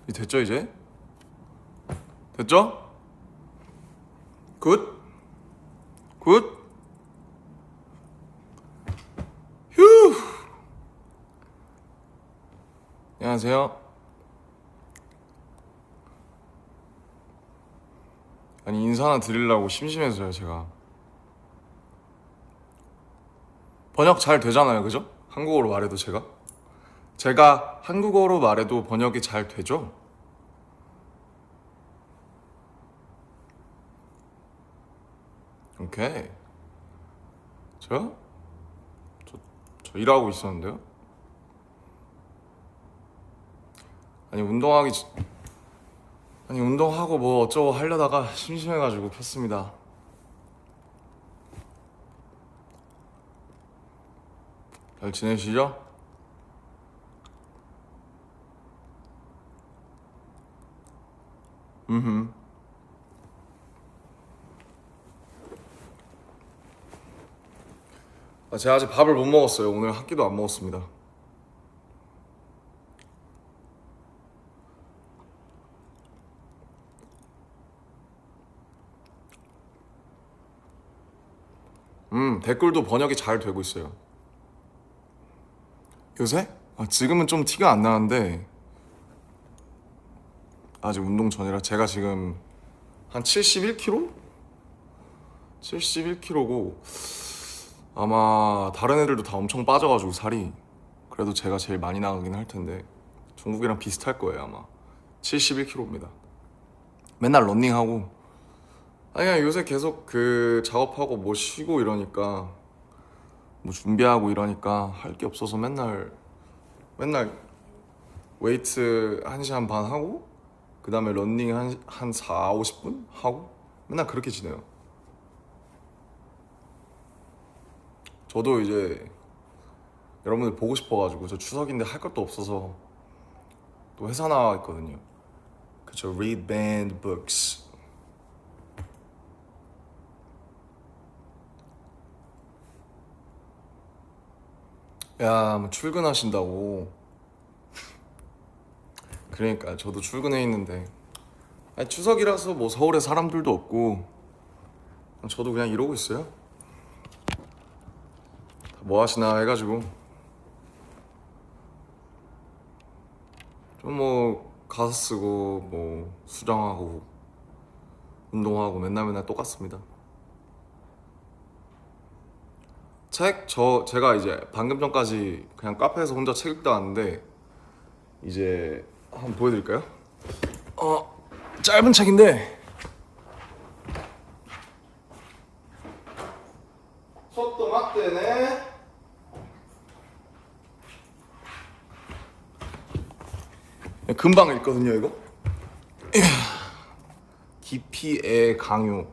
됐죠 이제? 됐죠? 굿? 굿? 휴! 안녕하세요. 아니 인사 하나 드리려고 심심해서요 제가. 번역 잘 되잖아요 그죠? 한국어로 말해도 제가 한국어로 말해도 번역이 잘 되죠? 오케이. 저요? 저, 저 일하고 있었는데요? 아니 운동하고 뭐 어쩌고 하려다가 심심해가지고 켰습니다. 잘 지내시죠? 음. 제가 아직 밥을 못 먹었어요. 오늘 한 끼도 안 먹었습니다. 댓글도 번역이 잘 되고 있어요. 요새? 지금은 좀 티가 안 나는데 아직 운동 전이라 제가 지금 한 71kg? 71kg고 아마 다른 애들도 다 엄청 빠져가지고 살이 그래도 제가 제일 많이 나가긴 할 텐데 종국이랑 비슷할 거예요 아마. 71kg입니다. 맨날 런닝하고 그냥 요새 계속 그 작업하고 뭐 쉬고 이러니까 뭐 준비하고 이러니까 할 게 없어서 맨날 웨이트 1시간 반 하고 그 다음에 런닝 한 4, 50분 하고 맨날 그렇게 지내요. 저도 이제 여러분들 보고 싶어가지고 저 추석인데 할 것도 없어서 또 회사 나와 있거든요. 그쵸, read banned books. 야, 뭐 출근하신다고. 그러니까 저도 출근해 있는데 아니, 추석이라서 뭐 서울에 사람들도 없고 저도 그냥 이러고 있어요. 뭐 하시나 해가지고 좀 뭐 가사 쓰고 뭐 수정하고 운동하고 맨날 똑같습니다. 제가 이제 방금 전까지 그냥 카페에서 혼자 책 읽다 왔는데 이제 한번 보여드릴까요? 짧은 책인데 속도 맞대네. 금방 읽거든요 이거. 깊이의 강요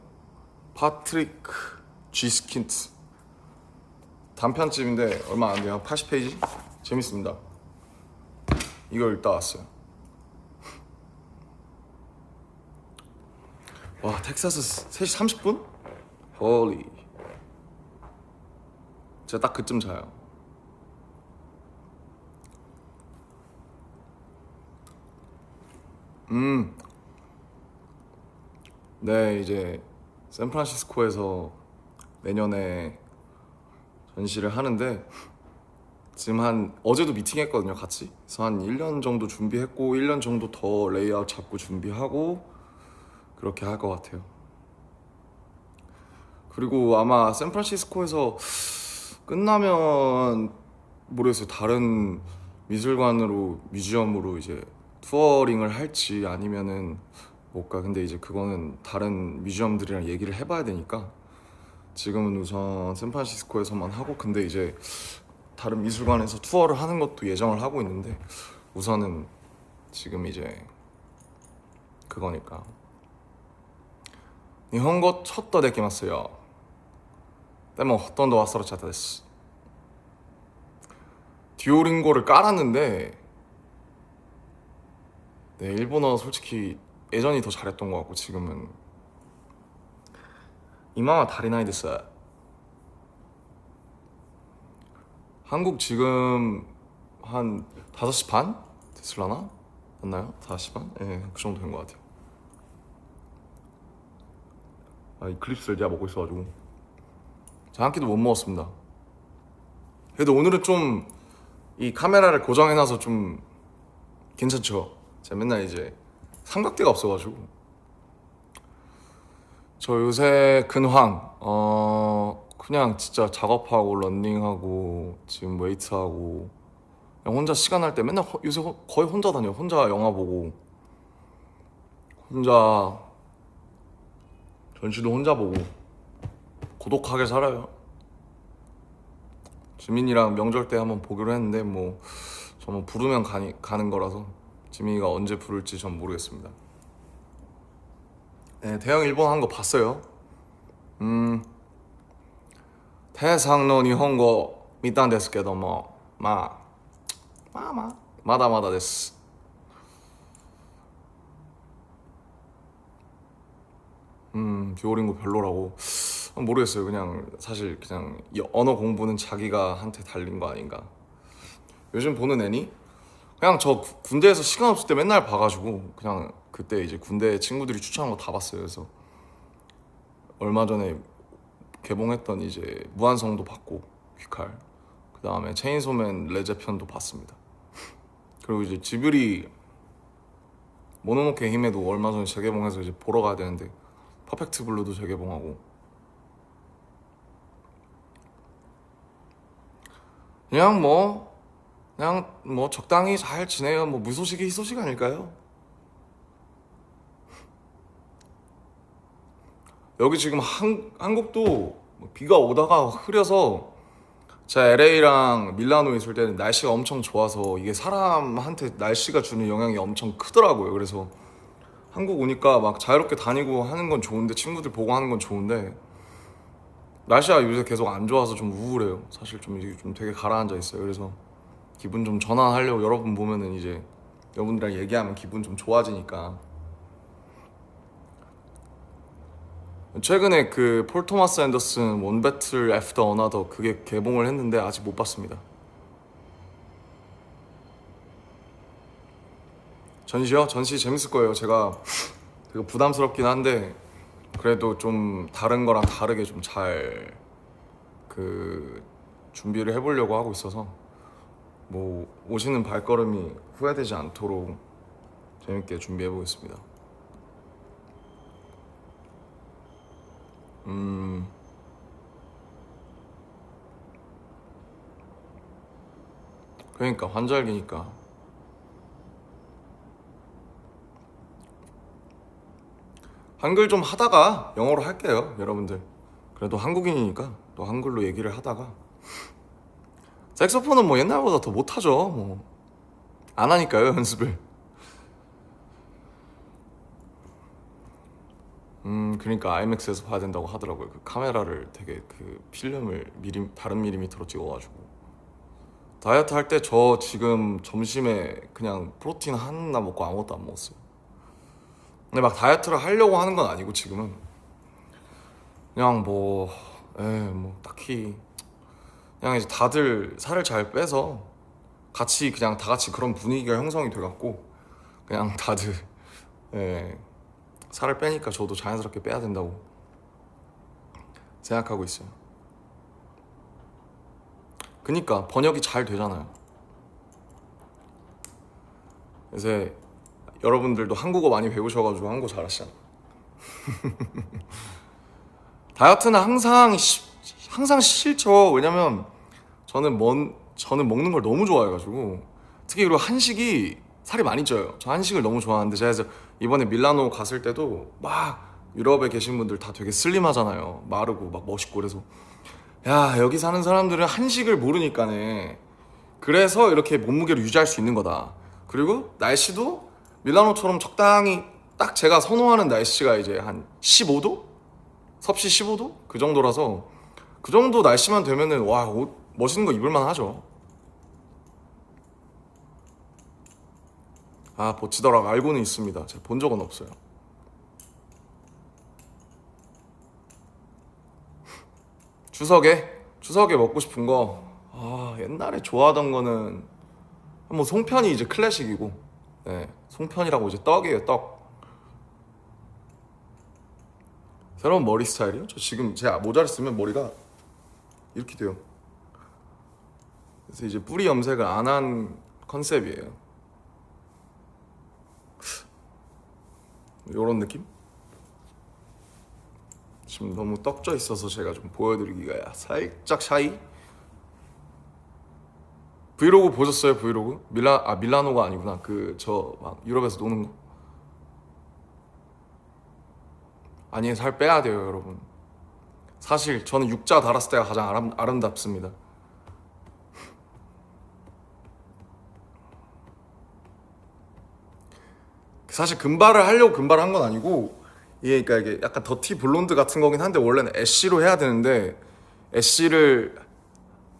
파트리크 G스킨트 단편집인데 얼마 안 돼요. 80페이지. 재밌습니다. 이걸 읽다 왔어요. 와, 텍사스 3시 30분? 홀리. 제가 딱 그쯤 자요. 네, 이제 샌프란시스코에서 내년에 전시를 하는데 지금 한 어제도 미팅했거든요 같이. 그래서 한 1년 정도 준비했고 1년 정도 더 레이아웃 잡고 준비하고 그렇게 할 것 같아요. 그리고 아마 샌프란시스코에서 끝나면 모르겠어요. 다른 미술관으로 뮤지엄으로 이제 투어링을 할지 아니면은 못가. 근데 이제 그거는 다른 뮤지엄들이랑 얘기를 해봐야 되니까 지금은 우선 샌프란시스코에서만 하고 근데 이제 다른 미술관에서 투어를 하는 것도 예정을 하고 있는데 우선은 지금 이제 그거니까. 日本語ちょっとできますよ。でもほとんど忘れちゃったです。 듀오링고를 깔았는데 네, 일본어 솔직히 예전이 더 잘했던 것 같고 지금은 이마와 다리나이 됐어요. 한국 지금 한 5시 반? 됐을라나? 맞나요? 4시 반? 예, 그 정도 된 것 같아요. 이 클립스를 내가 먹고 있어가지고 제가 한 끼도 못 먹었습니다. 그래도 오늘은 좀 이 카메라를 고정해놔서 좀 괜찮죠? 제가 맨날 이제 삼각대가 없어가지고. 저 요새 근황 그냥 진짜 작업하고 런닝하고 지금 웨이트하고 그냥 혼자 시간 날 때 맨날 요새 거의 혼자 다녀요. 혼자 영화 보고 혼자 전시도 혼자 보고 고독하게 살아요. 지민이랑 명절 때 한번 보기로 했는데 뭐 저는 부르면 가는 거라서 지민이가 언제 부를지 전 모르겠습니다. 네, 대형 일본 한 거 봤어요. 태상노 일본어 見たんですけどもまだまだです。 듀오링고 별로라고. 모르겠어요. 그냥 사실 그냥 이 언어 공부는 자기가 한테 달린 거 아닌가. 요즘 보는 애니 그냥 저 군대에서 시간 없을 때 맨날 봐가지고 그냥 그때 이제 군대 친구들이 추천한 거 다 봤어요. 그래서 얼마 전에 개봉했던 이제 무한성도 봤고 귀칼, 그 다음에 체인소맨 레제 편도 봤습니다. 그리고 이제 지브리 모노노케 히메도 얼마 전에 재개봉해서 이제 보러 가야 되는데 퍼펙트 블루도 재개봉하고 그냥 뭐 적당히 잘 지내요. 뭐 무소식이 희소식 아닐까요? 여기 지금 한국도 비가 오다가 흐려서 제가 LA랑 밀라노에 있을 때는 날씨가 엄청 좋아서 이게 사람한테 날씨가 주는 영향이 엄청 크더라고요. 그래서 한국 오니까 막 자유롭게 다니고 하는 건 좋은데 친구들 보고 하는 건 좋은데 날씨가 요새 계속 안 좋아서 좀 우울해요. 사실 좀 이게 좀 되게 가라앉아 있어요. 그래서 기분 좀 전환하려고 여러분 보면은 이제 여러분들이랑 얘기하면 기분 좀 좋아지니까 최근에 그 폴 토마스 앤더슨 원 배틀 애프터 어나더 그게 개봉을 했는데 아직 못 봤습니다. 전시요? 전시 재밌을 거예요. 제가 되게 부담스럽긴 한데 그래도 좀 다른 거랑 다르게 좀 잘 그 준비를 해보려고 하고 있어서 뭐 오시는 발걸음이 후회되지 않도록 재밌게 준비해 보겠습니다. 그러니까 환절기니까 한글 좀 하다가 영어로 할게요, 여러분들. 그래도 한국인이니까 또 한글로 얘기를 하다가 색소폰은 뭐 옛날보다 더 못하죠. 뭐 안 하니까요, 연습을. 그러니까 IMAX에서 봐야 된다고 하더라고요. 그 카메라를 되게 그 필름을 다른 밀리미터로 찍어가지고 다이어트 할 때 저 지금 점심에 그냥 프로틴 하나 먹고 아무것도 안 먹었어요. 근데 막 다이어트를 하려고 하는 건 아니고 지금은 그냥 뭐 딱히 그냥 이제 다들 살을 잘 빼서 같이 그냥 다 같이 그런 분위기가 형성이 돼갖고 그냥 다들 예, 살을 빼니까 저도 자연스럽게 빼야 된다고 생각하고 있어요. 그니까 번역이 잘 되잖아요. 요새 여러분들도 한국어 많이 배우셔가지고 한국어 잘하시잖아. 다이어트는 항상 싫죠. 왜냐면 저는 먹는 걸 너무 좋아해가지고 특히 그리고 한식이 살이 많이 쪄요. 저 한식을 너무 좋아하는데 제가 그래서 이번에 밀라노 갔을 때도 막 유럽에 계신 분들 다 되게 슬림하잖아요. 마르고 막 멋있고 그래서 야 여기 사는 사람들은 한식을 모르니까네. 그래서 이렇게 몸무게를 유지할 수 있는 거다. 그리고 날씨도 밀라노처럼 적당히 딱 제가 선호하는 날씨가 이제 한 15도? 섭씨 15도? 그 정도라서 그 정도 날씨만 되면은 와 옷 멋있는 거 입을만 하죠. 보치더락 알고는 있습니다. 제가 본 적은 없어요. 추석에 먹고 싶은 거 옛날에 좋아하던 거는 뭐 송편이 이제 클래식이고 네, 송편이라고 이제 떡이에요, 떡. 새로운 머리 스타일이요? 저 지금 제 모자를 쓰면 머리가 이렇게 돼요. 그래서 이제 뿌리 염색을 안 한 컨셉이에요. 요런 느낌? 지금 너무 떡져 있어서 제가 좀 보여드리기가 살짝 샤이? 브이로그 보셨어요? 브이로그? 밀라노가 아니구나. 그 저 막 유럽에서 노는 거. 아니, 살 빼야 돼요, 여러분. 사실 저는 육자 달았을 때가 가장 아름답습니다. 사실 금발을 하려고 금발을 한 건 아니고, 이게 그러니까 이게 약간 더티 블론드 같은 거긴 한데 원래는 애쉬로 해야 되는데 애쉬를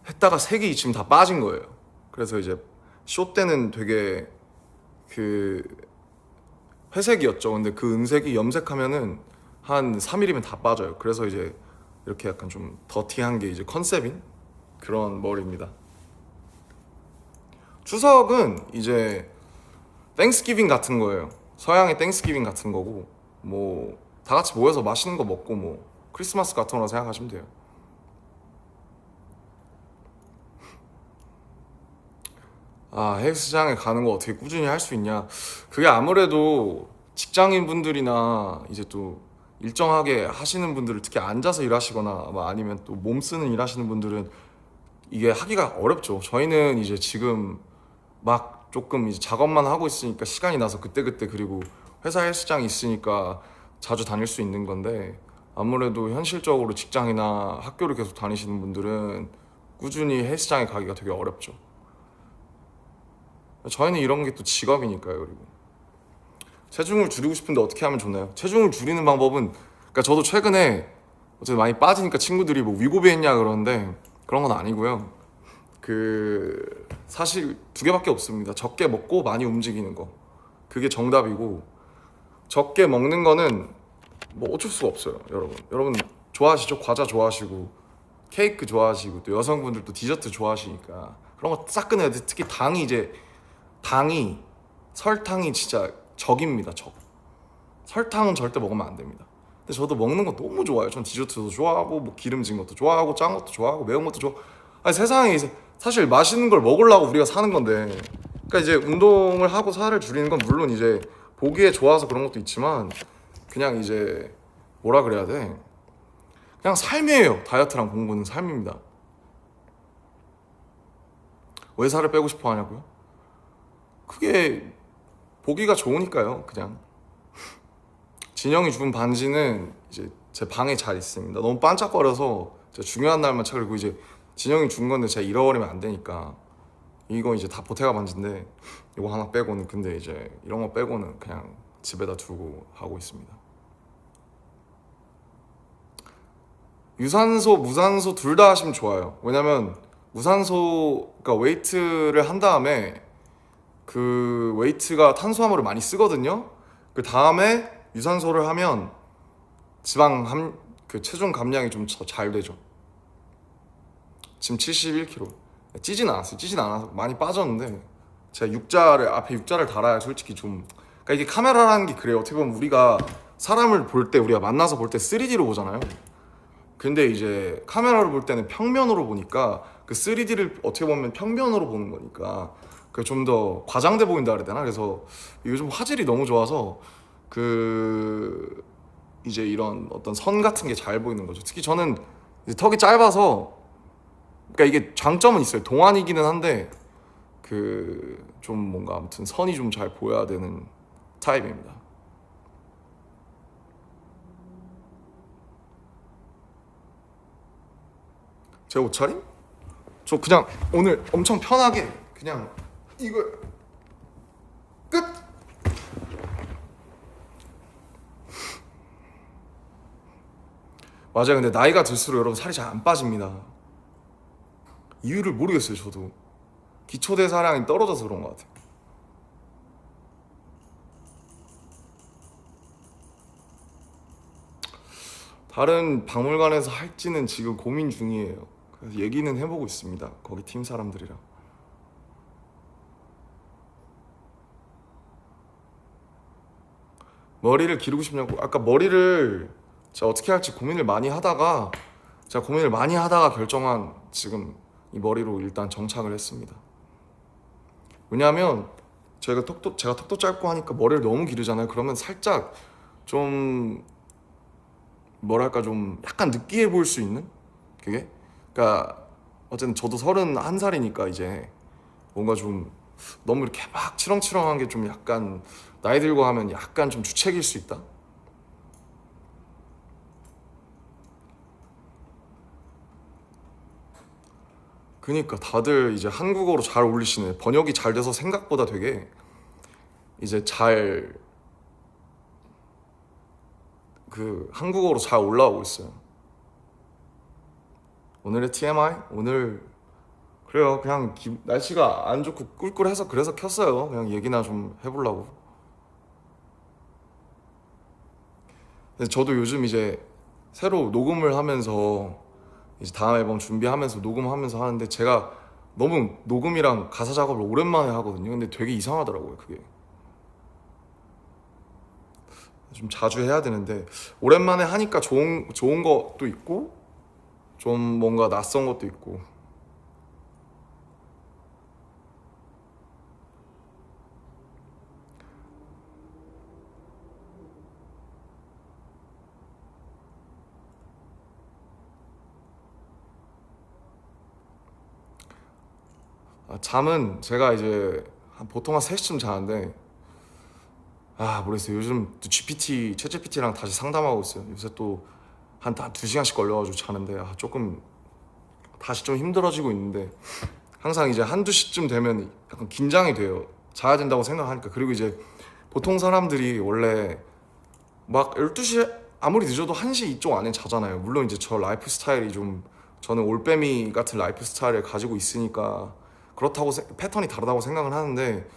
했다가 색이 지금 다 빠진 거예요. 그래서 이제 쇼 때는 되게 그 회색이었죠. 근데 그 은색이 염색하면은 한 3일이면 다 빠져요. 그래서 이제 이렇게 약간 좀 더티한 게 이제 컨셉인 그런 머리입니다. 추석은 이제 땡스기빙 같은 거예요. 서양의 땡스기빙 같은 거고, 뭐 다 같이 모여서 맛있는 거 먹고 뭐 크리스마스 같은 거라 생각하시면 돼요. 아, 헬스장에 가는 거 어떻게 꾸준히 할 수 있냐? 그게 아무래도 직장인 분들이나 이제 또 일정하게 하시는 분들을, 특히 앉아서 일하시거나 아니면 또 몸 쓰는 일 하시는 분들은 이게 하기가 어렵죠. 저희는 이제 지금 막 조금 이제 작업만 하고 있으니까 시간이 나서 그때그때, 그리고 회사 헬스장이 있으니까 자주 다닐 수 있는 건데, 아무래도 현실적으로 직장이나 학교를 계속 다니시는 분들은 꾸준히 헬스장에 가기가 되게 어렵죠. 저희는 이런 게 또 직업이니까요. 그리고 체중을 줄이고 싶은데 어떻게 하면 좋나요? 체중을 줄이는 방법은, 그러니까 저도 최근에 어쨌든 많이 빠지니까 친구들이 뭐 위고비 했냐 그러는데 그런 건 아니고요. 그 사실 두 개밖에 없습니다. 적게 먹고 많이 움직이는 거, 그게 정답이고, 적게 먹는 거는 뭐 어쩔 수가 없어요. 여러분 좋아하시죠? 과자 좋아하시고 케이크 좋아하시고 또 여성분들도 디저트 좋아하시니까 그런 거 싹 끊어야 돼. 특히 당이 설탕이 진짜 적입니다. 적. 설탕은 절대 먹으면 안 됩니다. 근데 저도 먹는 거 너무 좋아해요. 전 디저트도 좋아하고 뭐 기름진 것도 좋아하고 짠 것도 좋아하고 매운 것도 좋아. 아니, 세상에 이제 사실 맛있는 걸 먹으려고 우리가 사는 건데, 그러니까 이제 운동을 하고 살을 줄이는 건 물론 이제 보기에 좋아서 그런 것도 있지만, 그냥 이제 뭐라 그래야 돼? 그냥 삶이에요. 다이어트랑 공부는 삶입니다. 왜 살을 빼고 싶어 하냐고요? 그게 보기가 좋으니까요. 그냥 진영이 준 반지는 이제 제 방에 잘 있습니다. 너무 반짝거려서 제가 중요한 날만 찾고, 이제 진영이 준 건데 제가 잃어버리면 안 되니까 이거 이제 다 보태가 반지인데, 이거 하나 빼고는, 근데 이제 이런 거 빼고는 그냥 집에다 두고 하고 있습니다. 유산소, 무산소 둘 다 하시면 좋아요. 왜냐면 무산소, 그러니까 웨이트를 한 다음에 그 웨이트가 탄수화물을 많이 쓰거든요. 그 다음에 유산소를 하면 그 체중 감량이 좀 잘 되죠. 지금 71kg. 찌진 않아서 많이 빠졌는데, 제가 앞에 육자를 달아야 솔직히 좀, 그러니까 이게 카메라라는 게 그래요. 어떻게 보면 우리가 사람을 볼 때, 우리가 만나서 볼 때 3D로 보잖아요. 근데 이제 카메라로 볼 때는 평면으로 보니까, 그 3D를 어떻게 보면 평면으로 보는 거니까 그 좀 더 과장돼 보인다 그래야 되나? 그래서 요즘 화질이 너무 좋아서 그 이제 이런 어떤 선 같은 게 잘 보이는 거죠. 특히 저는 이제 턱이 짧아서, 그러니까 이게 장점은 있어요. 동안이기는 한데 그 좀 뭔가 아무튼 선이 좀 잘 보여야 되는 타입입니다. 제 옷차림? 저 그냥 오늘 엄청 편하게 그냥 이거 끝! 맞아요. 근데 나이가 들수록 여러분 살이 잘 안 빠집니다. 이유를 모르겠어요. 저도 기초대사량이 떨어져서 그런 것 같아요. 다른 박물관에서 할지는 지금 고민 중이에요. 그래서 얘기는 해보고 있습니다. 거기 팀 사람들이랑. 머리를 기르고 싶냐고. 아까 머리를 제가 어떻게 할지 고민을 많이 하다가 결정한 지금 이 머리로 일단 정착을 했습니다. 왜냐하면 제가 턱도 짧고 하니까 머리를 너무 기르잖아요. 그러면 살짝 좀 뭐랄까 좀 약간 느끼해 보일 수 있는 그게. 그러니까 어쨌든 저도 31살이니까 이제 뭔가 좀 너무 이렇게 막 치렁치렁한 게 좀 약간 나이 들고 하면 약간 좀 주책일 수 있다. 그니까 다들 이제 한국어로 잘 어울리시네. 번역이 잘 돼서 생각보다 되게 이제 잘 그 한국어로 잘 올라오고 있어요. 오늘의 TMI? 오늘 그래요. 그냥 날씨가 안 좋고 꿀꿀해서 그래서 켰어요. 그냥 얘기나 좀 해보려고. 근데 저도 요즘 이제 새로 녹음을 하면서 이제 다음 앨범 준비하면서 녹음하면서 하는데 제가 너무 녹음이랑 가사 작업을 오랜만에 하거든요. 근데 되게 이상하더라고요, 그게. 좀 자주 해야 되는데 오랜만에 하니까 좋은 것도 있고 좀 뭔가 낯선 것도 있고. 잠은 제가 이제 보통 한 3시쯤 자는데 모르겠어요. 요즘 또 챗 GPT랑 다시 상담하고 있어요. 요새 또 한 2시간씩 걸려가지고 자는데 조금 다시 좀 힘들어지고 있는데 항상 이제 한두 시쯤 되면 약간 긴장이 돼요. 자야 된다고 생각하니까. 그리고 이제 보통 사람들이 원래 막 12시 아무리 늦어도 1시 이쪽 안에 자잖아요. 물론 이제 저 라이프 스타일이 좀 저는 올빼미 같은 라이프 스타일을 가지고 있으니까 그렇다고 패턴이 다르다고 생각을 하는데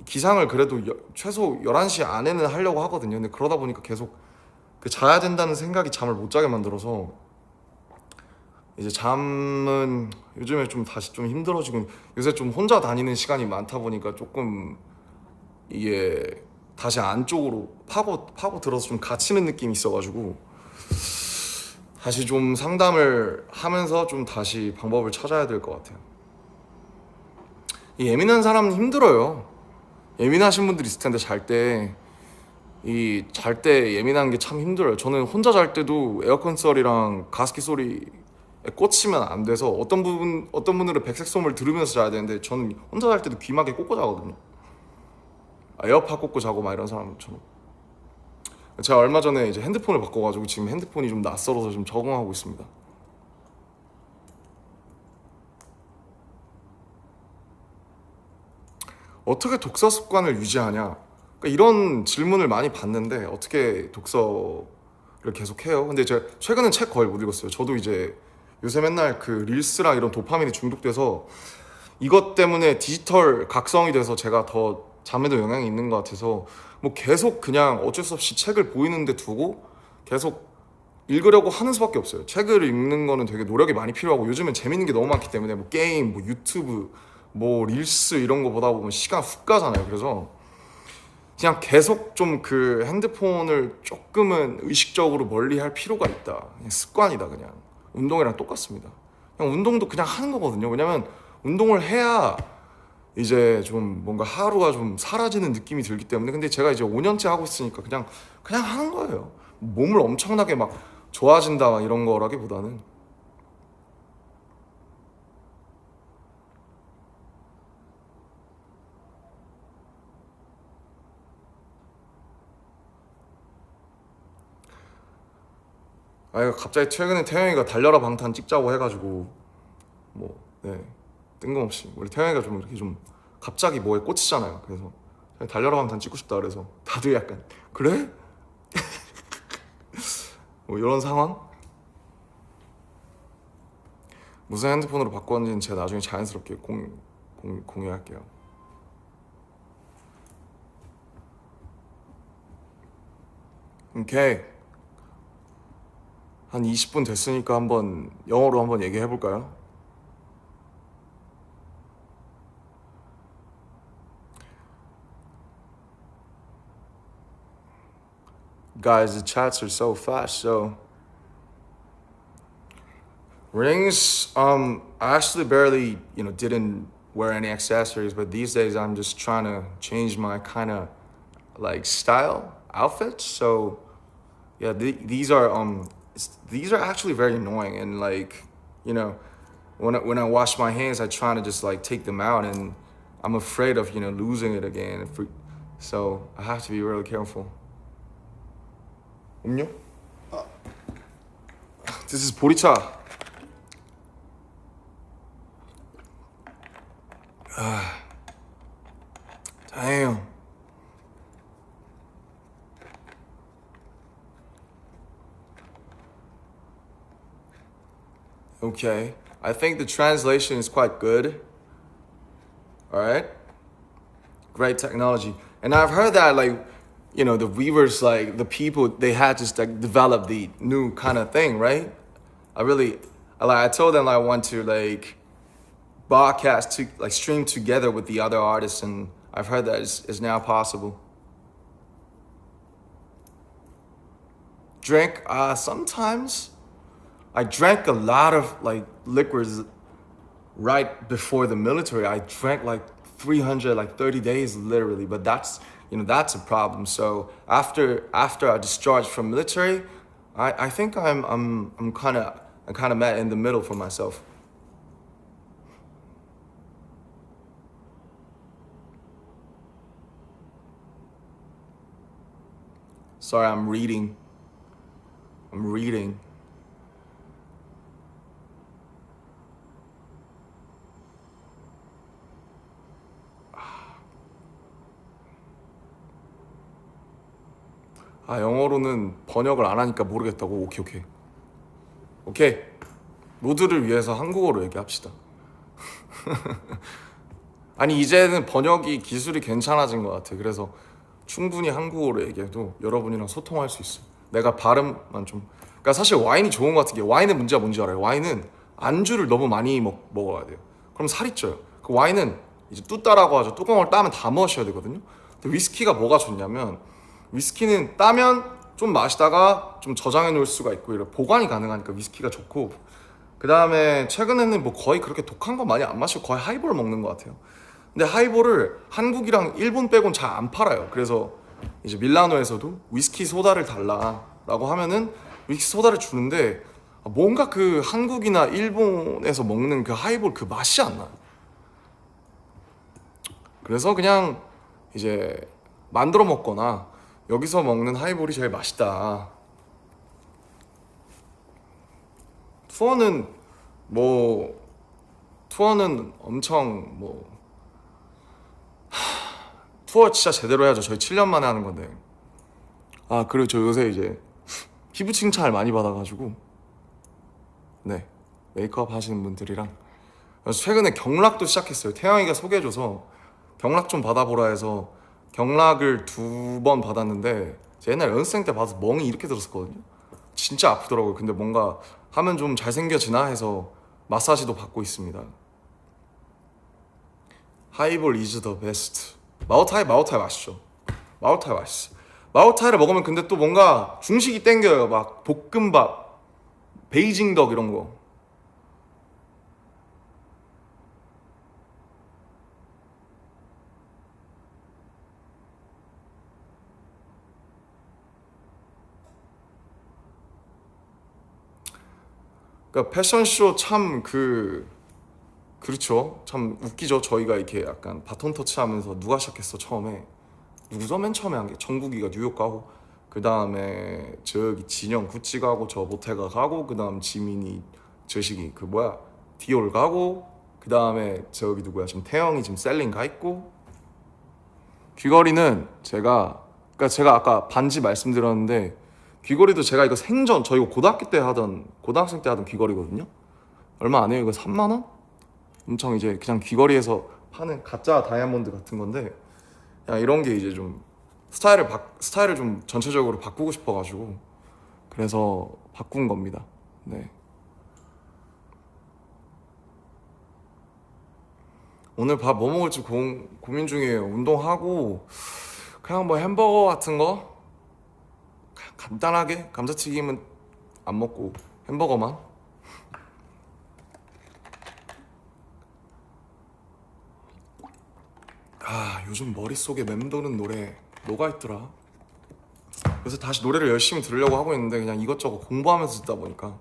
기상을 그래도 최소 11시 안에는 하려고 하거든요. 근데 그러다 보니까 계속 그 자야 된다는 생각이 잠을 못 자게 만들어서 이제 잠은 요즘에 좀 다시 좀 힘들어지고 요새 좀 혼자 다니는 시간이 많다 보니까 조금 이게 다시 안쪽으로 파고 들어서 좀 갇히는 느낌이 있어가지고 다시 좀 상담을 하면서 좀 다시 방법을 찾아야 될 것 같아요. 이 예민한 사람은 힘들어요. 예민하신 분들이 있을 텐데 잘 때 예민한 게 참 힘들어요. 저는 혼자 잘 때도 에어컨 소리랑 가습기 소리에 꽂히면 안 돼서 어떤 분들은 백색 소음을 들으면서 자야 되는데 저는 혼자 잘 때도 귀마개 꽂고 자거든요. 에어팟 꽂고 자고 막 이런 사람처럼. 제가 얼마 전에 이제 핸드폰을 바꿔가지고 지금 핸드폰이 좀 낯설어서 좀 적응하고 있습니다. 어떻게 독서 습관을 유지하냐? 그러니까 이런 질문을 많이 받는데 어떻게 독서를 계속 해요? 근데 제가 최근엔 책 거의 못 읽었어요. 저도 이제 요새 맨날 그 릴스랑 이런 도파민이 중독돼서 이것 때문에 디지털 각성이 돼서 제가 더 잠에도 영향이 있는 것 같아서 뭐 계속 그냥 어쩔 수 없이 책을 보이는 데 두고 계속 읽으려고 하는 수밖에 없어요. 책을 읽는 거는 되게 노력이 많이 필요하고 요즘은 재밌는 게 너무 많기 때문에 뭐 게임, 뭐 유튜브, 뭐 릴스 이런 거 보다 보면 시간 훅 가잖아요. 그래서 그냥 계속 좀 그 핸드폰을 조금은 의식적으로 멀리 할 필요가 있다. 그냥 습관이다 그냥. 운동이랑 똑같습니다. 그냥 운동도 그냥 하는 거거든요. 왜냐면 운동을 해야 이제 좀 뭔가 하루가 좀 사라지는 느낌이 들기 때문에. 근데 제가 이제 5년째 하고 있으니까 그냥 하는 거예요. 몸을 엄청나게 막 좋아진다 막 이런 거라기보다는. 갑자기 최근에 태영이가 달려라 방탄 찍자고 해가지고 뭐 네, 뜬금없이 우리 태영이가 좀 이렇게 좀 갑자기 뭐에 꽂히잖아요. 그래서 달려라 방탄 찍고 싶다 그래서 다들 약간 그래? 뭐 이런 상황? 무슨 핸드폰으로 바꿨는지는 제가 나중에 자연스럽게 공유할게요. 오케이. 한 20분 됐으니까 한번 영어로 한번 얘기해 볼까요? Guys, the chats are so fast. So rings, I actually barely, didn't wear any accessories, but these days I'm just trying to change my kind of like style outfits. So yeah, these are actually very annoying, and like, you know, when I wash my hands, I try to just like take them out, and I'm afraid of losing it again. So I have to be really careful. 음료? This is 보리차. Damn. Okay. I think the translation is quite good. All right. Great technology. And I've heard that like, the weavers, like the people, they had just like develop the new kind of thing, right? I told them I want to like broadcast to like stream together with the other artists, and I've heard that is now possible. Drink, sometimes I drank a lot of like liquors right before the military. I drank like 300, like 30 days literally, but that's a problem. So after I discharged from military, I think I'm kind of met in the middle for myself. Sorry, I'm reading. I'm reading. 아, 영어로는 번역을 안 하니까 모르겠다고. 오케이, 오케이. 오케이. 모두를 위해서 한국어로 얘기합시다. 아니, 이제는 번역이 기술이 괜찮아진 것 같아. 그래서 충분히 한국어로 얘기해도 여러분이랑 소통할 수 있어. 내가 발음만 좀. 그러니까 사실 와인이 좋은 것 같은 게, 와인의 문제가 뭔지 알아요? 와인은 안주를 너무 많이 먹어야 돼요. 그럼 살이 쪄요. 그 와인은 이제 뚜따라고 하죠. 뚜껑을 따면 다 마셔야 되거든요. 근데 위스키가 뭐가 좋냐면, 위스키는 따면 좀 마시다가 좀 저장해 놓을 수가 있고 이런 보관이 가능하니까 위스키가 좋고, 그 다음에 최근에는 뭐 거의 그렇게 독한 거 많이 안 마시고 거의 하이볼 먹는 것 같아요. 근데 하이볼을 한국이랑 일본 빼곤 잘 안 팔아요. 그래서 이제 밀라노에서도 위스키 소다를 달라라고 하면은 위스키 소다를 주는데, 뭔가 그 한국이나 일본에서 먹는 그 하이볼 그 맛이 안 나요. 그래서 그냥 이제 만들어 먹거나 여기서 먹는 하이볼이 제일 맛있다. 투어는 뭐 투어는 엄청 뭐 투어 진짜 제대로 해야죠. 저희 7년 만에 하는 건데. 아, 그리고 저 요새 이제 피부 칭찬을 많이 받아가지고, 네, 메이크업 하시는 분들이랑 그래서 최근에 경락도 시작했어요. 태영이가 소개해줘서 경락 좀 받아보라 해서 경락을 2번 받았는데, 제 옛날 연습생 때 봐서 멍이 이렇게 들었었거든요. 진짜 아프더라고요. 근데 뭔가 하면 좀 잘생겨지나 해서 마사지도 받고 있습니다. 하이볼 is the best. 마오타이 맛있죠. 마오타이 맛있어. 마오타이를 먹으면 근데 또 뭔가 중식이 땡겨요. 막 볶음밥, 베이징덕 이런 거. 그러니까 패션쇼 참 그렇죠. 참 웃기죠. 저희가 이렇게 약간 바톤 터치하면서 누가 시작했어 처음에? 누구죠? 맨 처음에 한 게 정국이가 뉴욕 가고, 그 다음에 저기 진영 구찌 가고, 저 모태가 가고, 그 다음 지민이 저식이 그 뭐야 디올 가고, 그 다음에 저기 누구야 지금 태영이 지금 셀링 가 있고. 귀걸이는 그러니까 제가 아까 반지 말씀드렸는데, 귀걸이도 제가 이거 생전 저 이거 고등학생 때 하던 귀걸이거든요. 얼마 안 해요. 이거 3만 원? 엄청 이제 그냥 귀걸이에서 파는 가짜 다이아몬드 같은 건데, 야, 이런 게 이제 좀 스타일을 좀 전체적으로 바꾸고 싶어가지고 그래서 바꾼 겁니다. 네. 오늘 밥 뭐 먹을지 고민 중이에요. 운동하고 그냥 뭐 햄버거 같은 거, 그냥 간단하게 감자튀김은 안 먹고 햄버거만. 요즘 머릿속에 맴도는 노래 뭐가 있더라. 그래서 다시 노래를 열심히 들으려고 하고 있는데 그냥 이것저것 공부하면서 듣다 보니까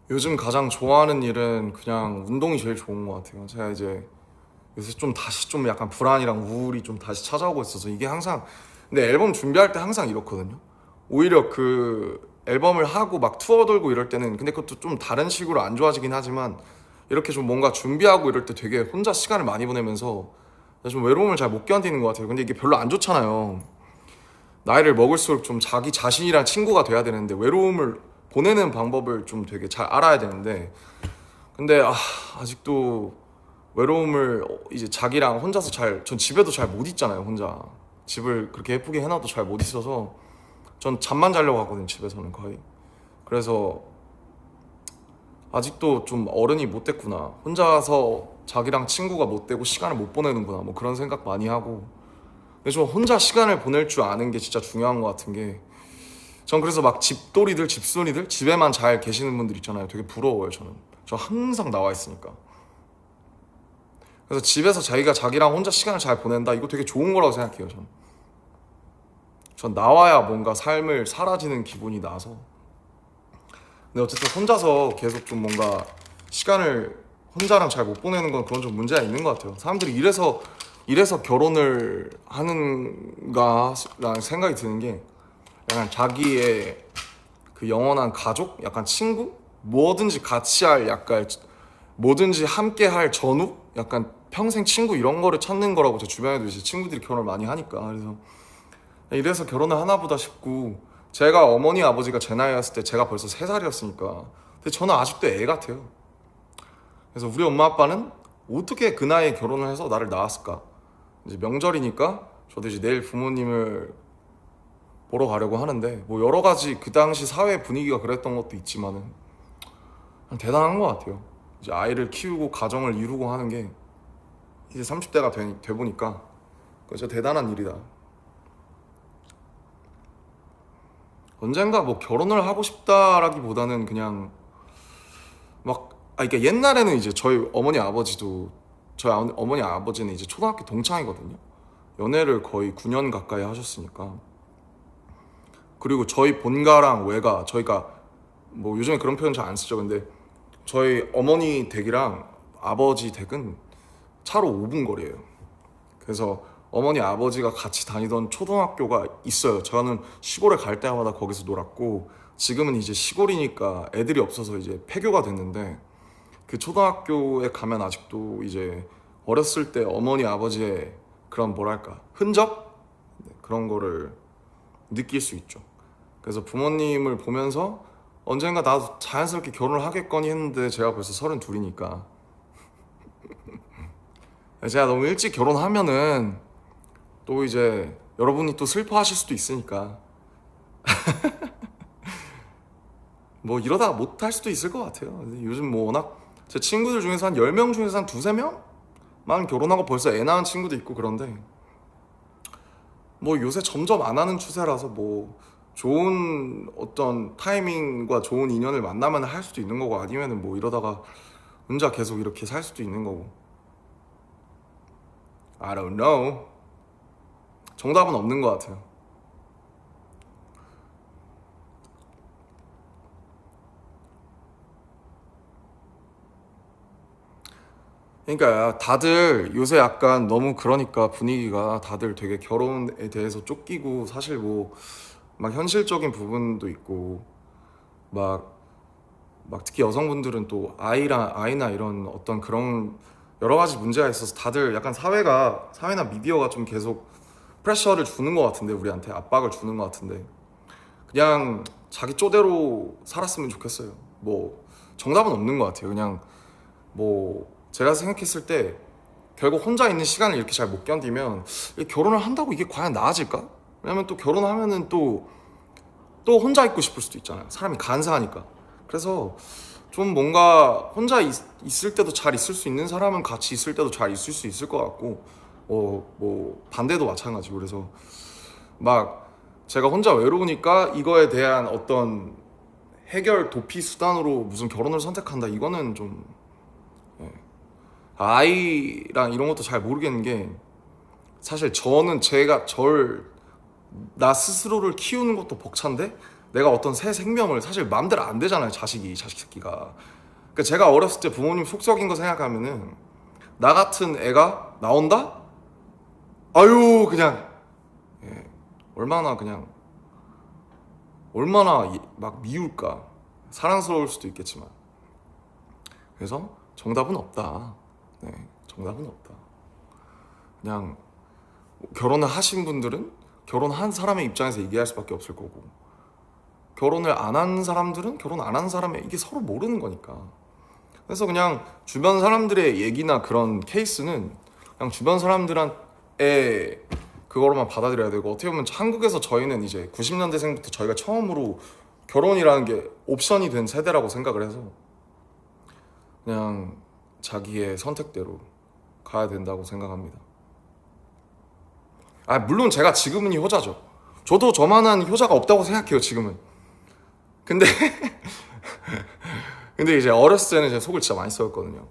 요즘 가장 좋아하는 일은 그냥 운동이 제일 좋은 것 같아요. 제가 이제 요새 좀 다시 좀 약간 불안이랑 우울이 좀 다시 찾아오고 있어서 이게 항상, 근데 앨범 준비할 때 항상 이렇거든요. 오히려 그 앨범을 하고 막 투어 돌고 이럴 때는, 근데 그것도 좀 다른 식으로 안 좋아지긴 하지만 이렇게 좀 뭔가 준비하고 이럴 때 되게 혼자 시간을 많이 보내면서 좀 외로움을 잘 못 견디는 것 같아요. 근데 이게 별로 안 좋잖아요. 나이를 먹을수록 좀 자기 자신이랑 친구가 돼야 되는데 외로움을 보내는 방법을 좀 되게 잘 알아야 되는데, 근데 아직도 외로움을 이제 자기랑 혼자서 전 집에도 잘 못 있잖아요. 혼자 집을 그렇게 예쁘게 해놔도 잘 못 있어서 전 잠만 자려고 하거든요, 집에서는 거의. 그래서 아직도 좀 어른이 못 됐구나, 혼자서 자기랑 친구가 못 되고 시간을 못 보내는구나, 뭐 그런 생각 많이 하고. 근데 좀 혼자 시간을 보낼 줄 아는 게 진짜 중요한 것 같은 게, 전 그래서 막 집돌이들 집순이들 집에만 잘 계시는 분들 있잖아요. 되게 부러워요. 저 항상 나와 있으니까. 그래서 집에서 자기가 자기랑 혼자 시간을 잘 보낸다, 이거 되게 좋은 거라고 생각해요. 전 나와야 뭔가 삶을 사라지는 기분이 나서. 근데 어쨌든 혼자서 계속 좀 뭔가 시간을 혼자랑 잘 못 보내는 건 그런 좀 문제가 있는 것 같아요. 사람들이 이래서 결혼을 하는가 라는 생각이 드는 게, 약간 자기의 그 영원한 가족, 약간 친구, 뭐든지 같이 할, 약간 뭐든지 함께 할 전우, 약간 평생 친구, 이런 거를 찾는 거라고. 제 주변에도 이제 친구들이 결혼을 많이 하니까. 그래서 이래서 결혼을 하나 보다 싶고, 제가 어머니 아버지가 제 나이였을 때 제가 벌써 3살이었으니까. 근데 저는 아직도 애 같아요. 그래서 우리 엄마 아빠는 어떻게 그 나이에 결혼을 해서 나를 낳았을까. 이제 명절이니까 저도 이제 내일 부모님을 보러 가려고 하는데, 뭐 여러 가지 그 당시 사회 분위기가 그랬던 것도 있지만은 대단한 것 같아요. 이제 아이를 키우고 가정을 이루고 하는 게 이제 30대가 돼 보니까 그거 진짜 대단한 일이다. 언젠가 뭐 결혼을 하고 싶다라기보다는 그냥 그러니까 옛날에는 이제 저희 어머니 아버지도, 어머니 아버지는 이제 초등학교 동창이거든요. 연애를 거의 9년 가까이 하셨으니까. 그리고 저희 본가랑 외가, 저희가 뭐 요즘에 그런 표현 잘 안 쓰죠. 근데 저희 어머니 댁이랑 아버지 댁은 차로 5분 거리예요. 그래서 어머니 아버지가 같이 다니던 초등학교가 있어요. 저는 시골에 갈 때마다 거기서 놀았고, 지금은 이제 시골이니까 애들이 없어서 이제 폐교가 됐는데, 그 초등학교에 가면 아직도 이제 어렸을 때 어머니 아버지의 그런 뭐랄까 흔적, 그런 거를 느낄 수 있죠. 그래서 부모님을 보면서 언젠가 나도 자연스럽게 결혼을 하겠거니 했는데, 제가 벌써 32이니까 제가 너무 일찍 결혼하면은 또 이제 여러분이 또 슬퍼하실 수도 있으니까 뭐 이러다가 못할 수도 있을 것 같아요. 근데 요즘 뭐 워낙 제 친구들 중에서 한 10명 중에서 한 두세 명만 결혼하고 벌써 애 낳은 친구도 있고 그런데, 뭐 요새 점점 안 하는 추세라서 뭐 좋은 어떤 타이밍과 좋은 인연을 만나면 할 수도 있는 거고, 아니면은 뭐 이러다가 혼자 계속 이렇게 살 수도 있는 거고. I don't know. 정답은 없는 것 같아요. 그러니까 다들 요새 약간 너무, 그러니까 분위기가 다들 되게 결혼에 대해서 쫓기고, 사실 뭐 막 현실적인 부분도 있고, 막 특히 여성분들은 또 아이나 이런 어떤 그런 여러 가지 문제가 있어서 다들 약간 사회나 미디어가 좀 계속 프레셔를 주는 것 같은데, 우리한테 압박을 주는 것 같은데, 그냥 자기 쪼대로 살았으면 좋겠어요. 뭐 정답은 없는 것 같아요. 그냥 뭐 제가 생각했을 때 결국 혼자 있는 시간을 이렇게 잘 못 견디면 결혼을 한다고 이게 과연 나아질까? 왜냐면 또 결혼하면은 또 혼자 있고 싶을 수도 있잖아요. 사람이 간사하니까. 그래서 좀 뭔가 혼자 있을 때도 잘 있을 수 있는 사람은 같이 있을 때도 잘 있을 수 있을 것 같고, 뭐 반대도 마찬가지고. 그래서 막 제가 혼자 외로우니까 이거에 대한 어떤 해결 도피 수단으로 무슨 결혼을 선택한다, 이거는 좀 예. 아이랑 이런 것도 잘 모르겠는 게, 사실 저는 제가 나 스스로를 키우는 것도 벅찬데 내가 어떤 새 생명을 사실 마음대로 안 되잖아요. 자식 새끼가. 그러니까 제가 어렸을 때 부모님 속썩인 거 생각하면은 나 같은 애가 나온다? 아유 그냥 예, 얼마나 그냥 얼마나 막 미울까. 사랑스러울 수도 있겠지만. 그래서 정답은 없다. 네, 정답은 없다. 그냥 결혼을 하신 분들은 결혼한 사람의 입장에서 얘기할 수밖에 없을 거고, 결혼을 안 한 사람들은 결혼 안 한 사람의, 이게 서로 모르는 거니까. 그래서 그냥 주변 사람들의 얘기나 그런 케이스는 그냥 주변 사람들의 그거로만 받아들여야 되고, 어떻게 보면 한국에서 저희는 이제 90년대생부터 저희가 처음으로 결혼이라는 게 옵션이 된 세대라고 생각을 해서 그냥 자기의 선택대로 가야 된다고 생각합니다. 물론 제가 지금은 효자죠. 저도 저만한 효자가 없다고 생각해요 지금은. 근데 근데 이제 어렸을 때는 제 속을 진짜 많이 썩었거든요.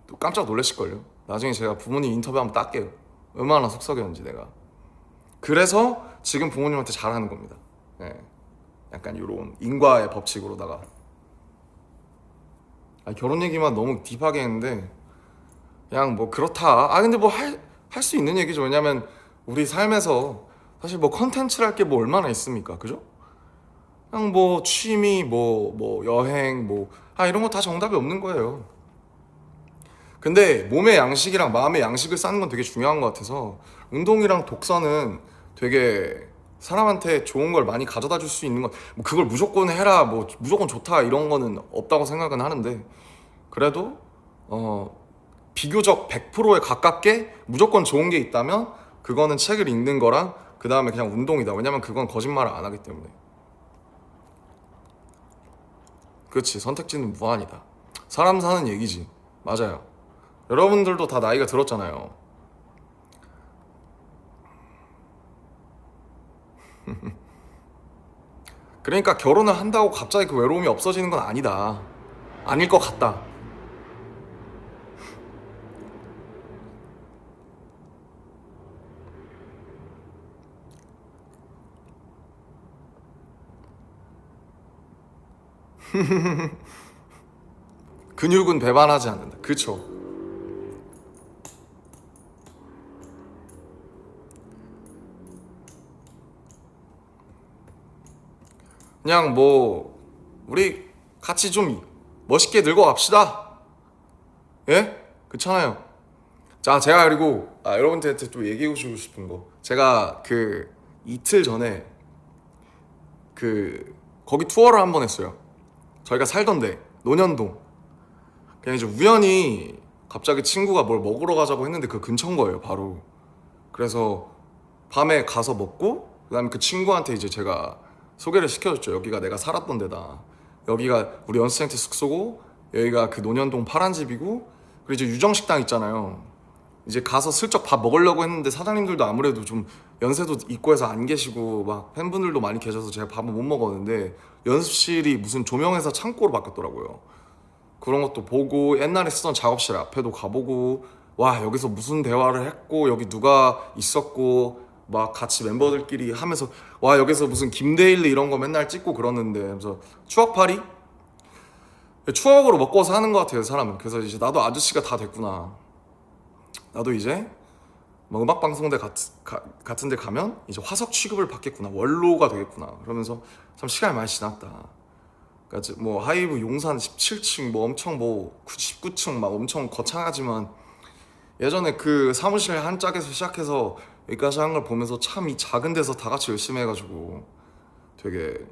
또 깜짝 놀라실걸요. 나중에 제가 부모님 인터뷰 한번 딸게요. 얼마나 속 썩였는지 내가. 그래서 지금 부모님한테 잘하는 겁니다. 네. 약간 이런 인과의 법칙으로다가. 결혼 얘기만 너무 딥하게 했는데 그냥 뭐 그렇다. 근데 뭐 할 수 있는 얘기죠. 왜냐면 우리 삶에서 사실 뭐 컨텐츠랄 게 뭐 얼마나 있습니까, 그죠? 그냥 뭐 취미, 뭐 여행, 이런 거 다 정답이 없는 거예요. 근데 몸의 양식이랑 마음의 양식을 쌓는 건 되게 중요한 것 같아서, 운동이랑 독서는 되게 사람한테 좋은 걸 많이 가져다 줄 수 있는 건, 뭐 그걸 무조건 해라, 뭐 무조건 좋다 이런 거는 없다고 생각은 하는데, 그래도 비교적 100%에 가깝게 무조건 좋은 게 있다면 그거는 책을 읽는 거랑 그 다음에 그냥 운동이다. 왜냐면 그건 거짓말을 안 하기 때문에. 그렇지, 선택지는 무한이다. 사람 사는 얘기지. 맞아요. 여러분들도 다 나이가 들었잖아요. 그러니까 결혼을 한다고 갑자기 그 외로움이 없어지는 건 아니다. 아닐 것 같다. 근육은 배반하지 않는다. 그쵸. 그냥 뭐 우리 같이 좀 멋있게 늙어 갑시다. 예? 그렇잖아요. 자, 제가 그리고 여러분들한테 또 얘기해 주고 싶은 거, 제가 그 이틀 전에 그 거기 투어를 한 번 했어요. 저희가 살던데 논현동. 그냥 이제 우연히 갑자기 친구가 뭘 먹으러 가자고 했는데 그 근처인 거예요 바로. 그래서 밤에 가서 먹고, 그다음에 그 친구한테 이제 제가 소개를 시켜줬죠. 여기가 내가 살았던 데다. 여기가 우리 연습생 때 숙소고, 여기가 그 논현동 파란 집이고, 그리고 이제 유정식당 있잖아요. 이제 가서 슬쩍 밥 먹으려고 했는데 사장님들도 아무래도 좀 연세도 있고 해서 안 계시고 막 팬분들도 많이 계셔서 제가 밥을 못 먹었는데, 연습실이 무슨 조명회사 창고로 바뀌었더라고요. 그런 것도 보고, 옛날에 쓰던 작업실 앞에도 가보고, 와 여기서 무슨 대화를 했고 여기 누가 있었고 막 같이 멤버들끼리 하면서, 와 여기서 무슨 김데일리 이런 거 맨날 찍고 그러는데, 그래서 추억팔이? 추억으로 먹고 사는 것 같아요 사람은. 그래서 이제 나도 아저씨가 다 됐구나. 나도 이제 뭐 음악방송대 같은 데 가면 이제 화석 취급을 받겠구나, 원로가 되겠구나, 그러면서 참 시간이 많이 지났다. 그러니까 뭐 하이브 용산 17층 뭐 엄청 뭐 19층 막 엄청 거창하지만, 예전에 그 사무실 한 짝에서 시작해서 여기까지 한 걸 보면서 참 이 작은 데서 다 같이 열심히 해가지고 되게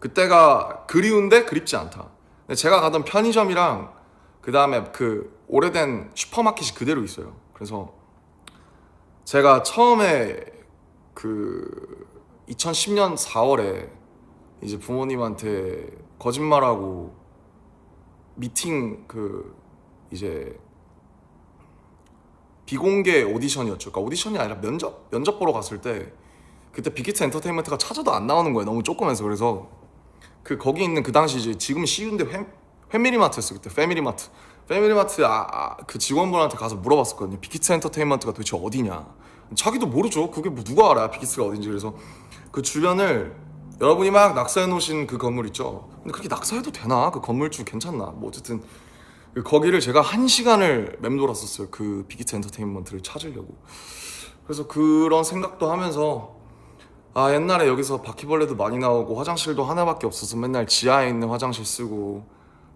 그때가 그리운데 그립지 않다. 근데 제가 가던 편의점이랑 그 다음에 그 오래된 슈퍼마켓이 그대로 있어요. 그래서 제가 처음에 그 2010년 4월에 이제 부모님한테 거짓말하고 미팅 그 이제 비공개 오디션이었죠. 그러니까 오디션이 아니라 면접 보러 갔을 때 그때 빅히트 엔터테인먼트가 찾아도 안 나오는 거예요. 너무 조그면서. 그래서 그 거기 있는 그 당시 이제 지금 CU인데 패밀리마트였어. 그때 패밀리마트 그 직원분한테 가서 물어봤었거든요. 빅히트 엔터테인먼트가 도대체 어디냐. 자기도 모르죠. 그게 뭐 누가 알아 빅히트가 어딘지. 그래서 그 주변을 여러분이 막 낙서해 놓으신 그 건물 있죠. 근데 그렇게 낙서해도 되나? 그 건물주 괜찮나? 뭐 어쨌든 거기를 제가 1시간을 맴돌았었어요. 그 빅히트 엔터테인먼트를 찾으려고. 그래서 그런 생각도 하면서 옛날에 여기서 바퀴벌레도 많이 나오고 화장실도 하나밖에 없어서 맨날 지하에 있는 화장실 쓰고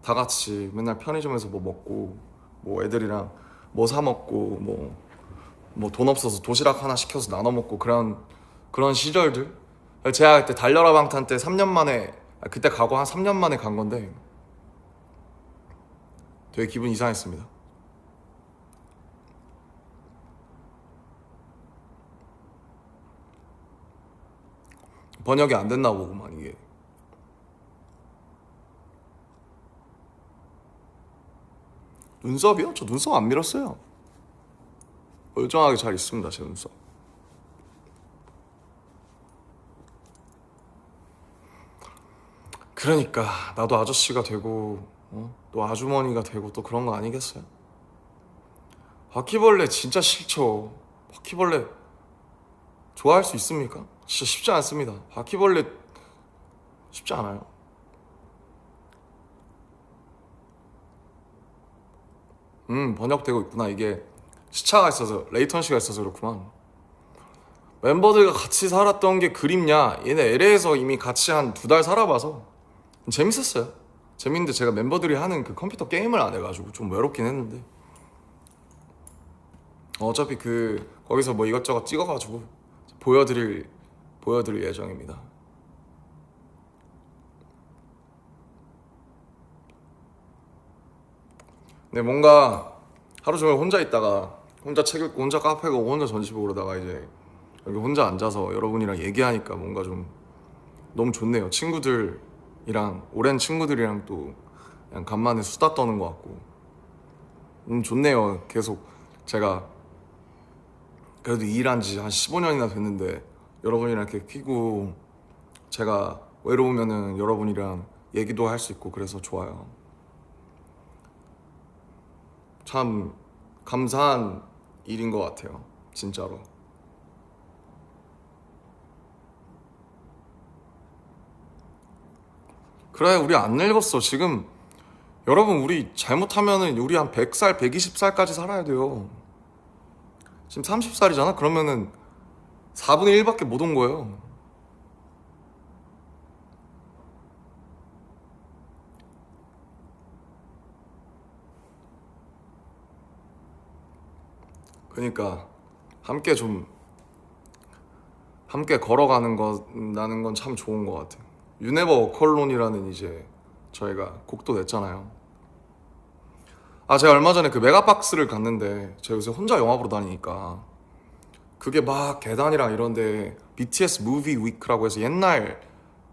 다 같이 맨날 편의점에서 뭐 먹고 뭐 애들이랑 뭐 사 먹고 뭐 돈 없어서 도시락 하나 시켜서 나눠 먹고 그런 시절들. 제가 그때 달려라 방탄 때 3년 만에 그때 가고 한 3년 만에 간 건데 되게 기분 이상했습니다. 번역이 안 됐나 보구만 이게. 눈썹이요? 저 눈썹 안 밀었어요. 멀쩡하게 잘 있습니다 제 눈썹. 그러니까 나도 아저씨가 되고 또 아주머니가 되고 또 그런 거 아니겠어요? 바퀴벌레 진짜 싫죠. 바퀴벌레 좋아할 수 있습니까? 진짜 쉽지 않습니다. 바퀴벌레 쉽지 않아요. 번역되고 있구나. 이게 시차가 있어서 레이턴시가 있어서 그렇구만. 멤버들과 같이 살았던 게 그립냐? 얘네 LA에서 이미 같이 한 2달 살아봐서 재밌었어요. 재밌는데 제가 멤버들이 하는 그 컴퓨터 게임을 안 해가지고 좀 외롭긴 했는데 어차피 거기서 뭐 이것저것 찍어가지고 보여드릴 예정입니다. 근데 뭔가 하루 종일 혼자 있다가 혼자 책 읽고 혼자 카페 가고 혼자 전시 보고 그러다가 이제 여기 혼자 앉아서 여러분이랑 얘기하니까 뭔가 좀 너무 좋네요. 친구들이랑 오랜 친구들이랑 또 그냥 간만에 수다 떠는 것 같고 좋네요. 계속 제가 그래도 일한 지 한 15년이나 됐는데 여러분이랑 이렇게 끼고 제가 외로우면은 여러분이랑 얘기도 할 수 있고 그래서 좋아요. 참 감사한 일인 것 같아요. 진짜로. 그래 우리 안 늙었어. 지금 여러분 우리 잘못하면은 우리 한 100살, 120살까지 살아야 돼요. 지금 30살이잖아? 그러면은 4분의 1밖에 못 온 거예요. 그러니까 함께 좀 함께 걸어가는 나는 건 참 좋은 것 같아요. 유네버 워컬론이라는 이제 저희가 곡도 냈잖아요. 제가 얼마 전에 그 메가박스를 갔는데 제가 요새 혼자 영화 보러 다니니까 그게 막 계단이랑 이런데 BTS 무비 위크라고 해서 옛날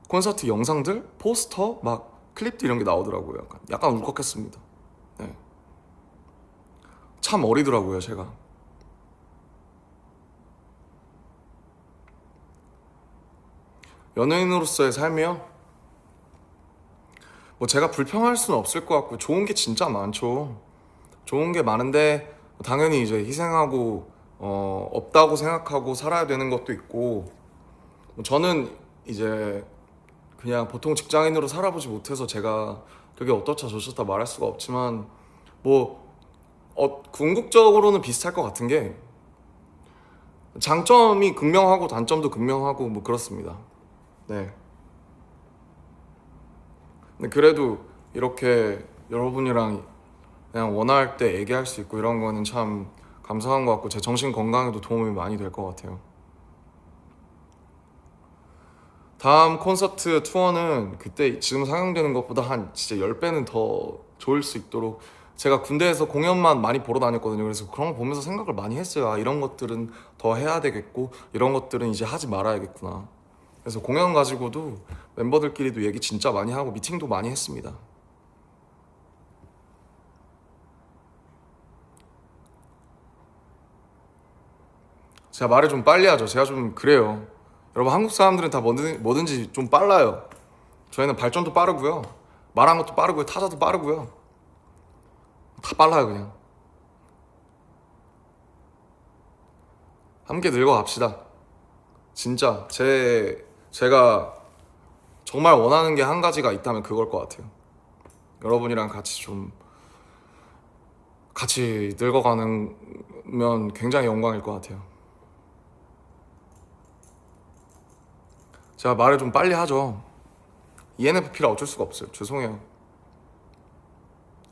콘서트 영상들, 포스터, 막 클립도 이런 게 나오더라고요. 약간 울컥했습니다. 네. 참 어리더라고요, 제가. 연예인으로서의 삶이요? 뭐 제가 불평할 수는 없을 것 같고 좋은 게 진짜 많죠. 좋은 게 많은데 당연히 이제 희생하고 없다고 생각하고 살아야 되는 것도 있고 저는 이제 그냥 보통 직장인으로 살아보지 못해서 제가 그게 어떻다 저렇다 말할 수가 없지만 뭐 궁극적으로는 비슷할 것 같은 게 장점이 극명하고 단점도 극명하고 뭐 그렇습니다. 네. 근데 그래도 이렇게 여러분이랑 그냥 원할 때 얘기할 수 있고 이런 거는 참 감사한 것 같고 제 정신 건강에도 도움이 많이 될 것 같아요. 다음 콘서트 투어는 그때 지금 상영되는 것보다 한 진짜 10배는 더 좋을 수 있도록 제가 군대에서 공연만 많이 보러 다녔거든요. 그래서 그런 거 보면서 생각을 많이 했어요. 이런 것들은 더 해야 되겠고 이런 것들은 이제 하지 말아야겠구나. 그래서 공연 가지고도 멤버들끼리도 얘기 진짜 많이 하고 미팅도 많이 했습니다. 제가 말을 좀 빨리 하죠. 제가 좀 그래요. 여러분 한국 사람들은 다 뭐든지 좀 빨라요. 저희는 발전도 빠르고요. 말하는 것도 빠르고요. 타자도 빠르고요. 다 빨라요 그냥. 함께 늙어갑시다. 진짜 제가 정말 원하는 게 한 가지가 있다면 그걸 것 같아요. 여러분이랑 같이 늙어가면 굉장히 영광일 것 같아요. 제가 말을 좀 빨리 하죠. ENFP라 어쩔 수가 없어요. 죄송해요.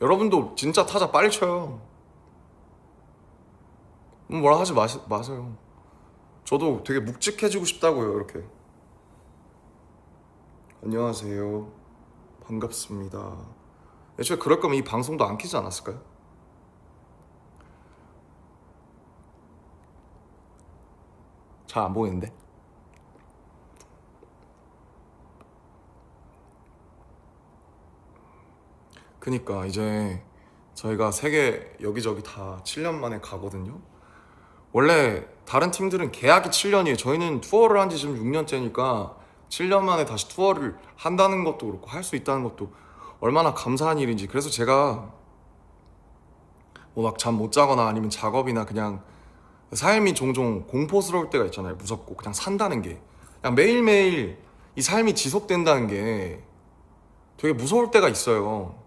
여러분도 진짜 타자 빨리 쳐요. 뭐라 하지 마세요. 저도 되게 묵직해지고 싶다고요. 이렇게 안녕하세요, 반갑습니다. 애초에 그럴 거면 이 방송도 안 키지 않았을까요? 잘 안 보이는데? 그니까 이제 저희가 세계 여기저기 다 7년 만에 가거든요. 원래 다른 팀들은 계약이 7년이에요. 저희는 투어를 한 지 지금 6년째니까 7년 만에 다시 투어를 한다는 것도 그렇고 할 수 있다는 것도 얼마나 감사한 일인지. 그래서 제가 뭐 막 잠 못 자거나 아니면 작업이나 그냥 삶이 종종 공포스러울 때가 있잖아요. 무섭고 그냥 산다는 게 그냥 매일매일 이 삶이 지속된다는 게 되게 무서울 때가 있어요.